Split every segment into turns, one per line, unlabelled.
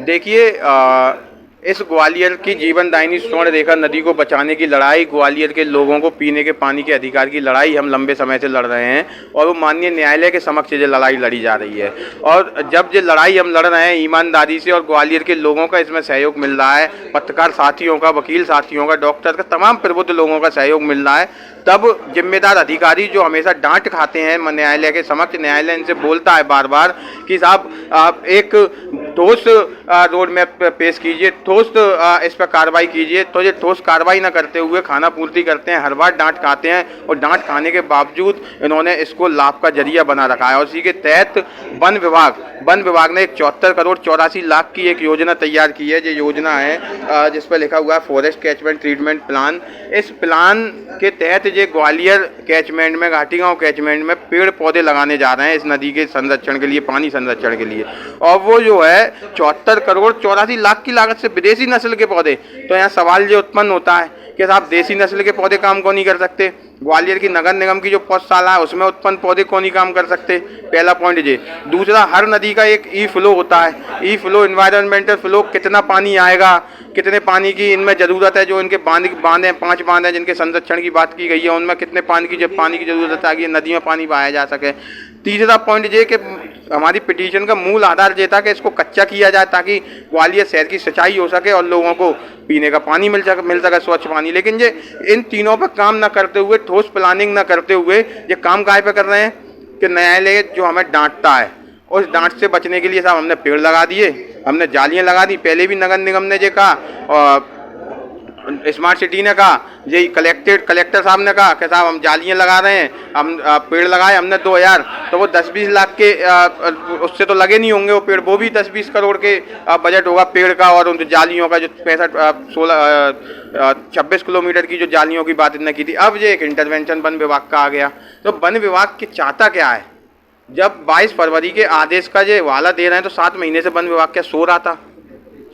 देखिए, इस ग्वालियर की जीवनदायिनी स्वर्ण रेखा नदी को बचाने की लड़ाई, ग्वालियर के लोगों को पीने के पानी के अधिकार की लड़ाई हम लंबे समय से लड़ रहे हैं और वो माननीय न्यायालय के समक्ष ये लड़ाई लड़ी जा रही है। और जब ये लड़ाई हम लड़ रहे हैं ईमानदारी से और ग्वालियर के लोगों का इसमें सहयोग मिल रहा है, पत्रकार साथियों का, वकील साथियों का, डॉक्टर का, तमाम प्रबुद्ध लोगों का सहयोग मिल रहा है, तब जिम्मेदार अधिकारी जो हमेशा डांट खाते हैं न्यायालय के समक्ष, न्यायालय इनसे बोलता है बार बार कि साहब आप एक ठोस रोड मैप पेश कीजिए, ठोस इस पर कार्रवाई कीजिए। तो ये ठोस कार्रवाई न करते हुए खाना पूर्ति करते हैं, हर बार डांट खाते हैं और डांट खाने के बावजूद इन्होंने इसको लाभ का जरिया बना रखा है। और इसी के तहत वन विभाग ने एक 74 करोड़ 84 लाख की एक योजना तैयार की है। ये योजना है जिस पर लिखा हुआ है फॉरेस्ट कैचमेंट ट्रीटमेंट प्लान। इस प्लान के तहत ये ग्वालियर कैचमेंट में, घाटीगांव कैचमेंट में पेड़ पौधे लगाने जा रहे हैं इस नदी के संरक्षण के लिए, पानी संरक्षण के लिए। और वो जो है 74 करोड़ 84 लाख की लागत से विदेशी नस्ल के पौधे। तो यहाँ सवाल ये उत्पन्न होता है कि साहब देसी नस्ल के पौधे काम क्यों नहीं कर सकते? ग्वालियर की नगर निगम की जो पौधशाला है उसमें उत्पन्न पौधे क्यों नहीं काम कर सकते? पहला पॉइंट ये। दूसरा, हर नदी का एक ई फ्लो होता है, ई फ्लो, इन्वायरमेंटल फ्लो, कितना पानी आएगा, कितने पानी की इनमें ज़रूरत है। जो इनके बांध हैं, 5 बांध हैं जिनके संरक्षण की बात की गई है, उनमें कितने पानी की ज़रूरत है कि नदी में पानी बहाया जा सके। तीसरा पॉइंट ये कि हमारी पिटीशन का मूल आधार ये था कि इसको कच्चा किया जाए ताकि ग्वालियर शहर की सिंचाई हो सके और लोगों को पीने का पानी मिल सके, स्वच्छ पानी। लेकिन ये इन तीनों पर काम न करते हुए, ठोस प्लानिंग न करते हुए, ये काम काहे पे कर रहे हैं कि न्यायालय जो हमें डांटता है उस डांट से बचने के लिए साहब हमने पेड़ लगा दिए, हमने जालियाँ लगा दी। पहले भी नगर निगम ने ये कहा और स्मार्ट सिटी ने कहा, यही कलेक्टर साहब ने कहा कि साहब हम जालियाँ लगा रहे हैं, हम पेड़ लगाए हमने 2000, तो वो 10-20 लाख के उससे तो लगे नहीं होंगे वो पेड़, वो भी 10-20 करोड़ के बजट होगा पेड़ का। और उन जालियों का जो 26 किलोमीटर की जो जालियों की बात इन्होंने की थी। अब ये एक इंटरवेंशन वन विभाग का आ गया। तो वन विभाग की चाहता क्या है? जब 22 फरवरी के आदेश का ये हवाला दे रहे हैं तो 7 महीने से वन विभाग क्या सो रहा था?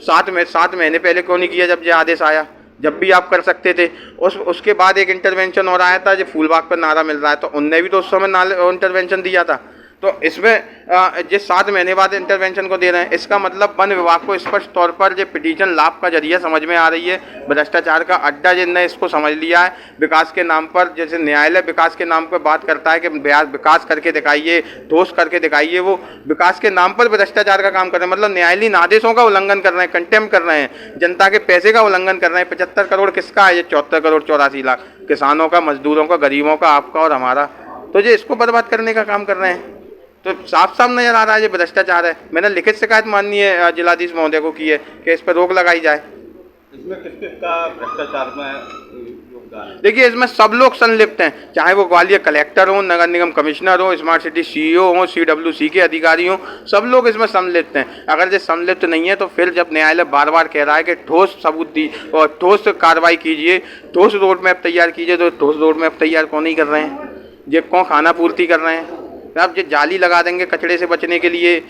7 महीने पहले क्यों नहीं किया जब ये आदेश आया? जब भी आप कर सकते थे। उसके बाद एक इंटरवेंशन और आया था, जो फूलबाग पर नारा मिल रहा है, तो उनने भी तो उस समय इंटरवेंशन दिया था। तो इसमें जिस 7 महीने बाद इंटरवेंशन को दे रहे हैं, इसका मतलब वन विभाग को स्पष्ट तौर पर जो पिटीशन लाभ का जरिया समझ में आ रही है, भ्रष्टाचार का अड्डा जिनने इसको समझ लिया है। विकास के नाम पर, जैसे न्यायालय विकास के नाम पर बात करता है कि विकास करके दिखाइए, ठोस करके दिखाइए, वो विकास के नाम पर भ्रष्टाचार का काम कर रहे हैं। मतलब न्यायालयीन आदेशों का उल्लंघन कर रहे हैं, कंटेम्प्ट कर रहे हैं, जनता के पैसे का उल्लंघन कर रहे हैं। 75 करोड़ किसका है? ये 74 करोड़ 84 लाख किसानों का, मजदूरों का, गरीबों का, आपका और हमारा। तो ये इसको बर्बाद करने का काम कर रहे हैं। तो साफ साफ नजर आ रहा है ये भ्रष्टाचार है। मैंने लिखित शिकायत माननीय जिलाधीश महोदय को की है कि इस पर रोक लगाई जाए।
इसमें किसका भ्रष्टाचार में योगदान है?
देखिए, इसमें सब लोग संलिप्त हैं, चाहे वो ग्वालियर कलेक्टर हो, नगर निगम कमिश्नर हो, स्मार्ट सिटी CEO हो, CWC के अधिकारी हो, सब लोग इसमें सम्मिलित हैं। अगर ये सम्मिलित नहीं है तो फिर जब न्यायालय बार बार कह रहा है कि ठोस सबूत दी और ठोस कार्रवाई कीजिए, ठोस रोड मैप तैयार कीजिए, तो ठोस रोड मैप तैयार क्यों नहीं कर रहे हैं? ये क्यों खाना पूर्ति कर रहे हैं? आप जो जाली लगा देंगे कचरे से बचने के लिए,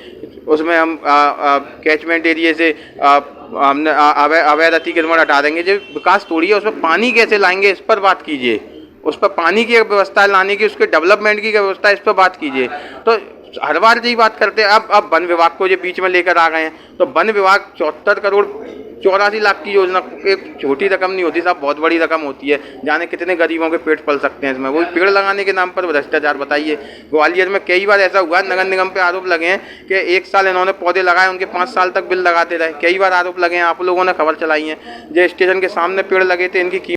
उसमें हम कैचमेंट एरिया से हमने अवैध अतिक्रमण हटा देंगे। जो विकास थोड़ी है, उसमें पानी कैसे लाएंगे इस पर बात कीजिए। उस पर पानी की व्यवस्था लाने की, उसके डेवलपमेंट की व्यवस्था, इस पर बात कीजिए। तो हर बार यही बात करते हैं। अब वन विभाग को ये बीच में लेकर आ गए हैं। तो वन विभाग 74 करोड़ 84 लाख की योजना एक छोटी रकम नहीं होती साहब, बहुत बड़ी रकम होती है। जाने कितने गरीबों के पेट पल सकते हैं इसमें। वही पेड़ लगाने के नाम पर भ्रष्टाचार। बताइए, ग्वालियर में कई बार ऐसा हुआ, नगर निगम पे आरोप लगे हैं कि 1 साल इन्होंने पौधे लगाए, उनके 5 साल तक बिल लगाते रहे। कई बार आरोप लगे हैं, आप लोगों ने खबर चलाई है। जो स्टेशन के सामने पेड़ लगे थे, इनकी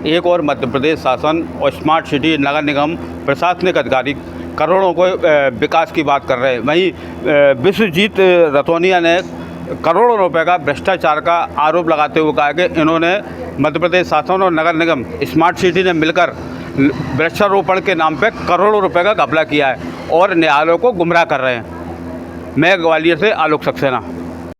एक और मध्य प्रदेश शासन और स्मार्ट सिटी नगर निगम प्रशासनिक अधिकारी करोड़ों को विकास की बात कर रहे हैं। वहीं विश्वजीत रतौनिया ने करोड़ों रुपए का भ्रष्टाचार का आरोप लगाते हुए कहा कि इन्होंने मध्य प्रदेश शासन और नगर निगम स्मार्ट सिटी ने मिलकर वृक्षारोपण के नाम पे करोड़ों रुपए का घपला किया है और न्यायालयों को गुमराह कर रहे हैं। मैं ग्वालियर से आलोक सक्सेना।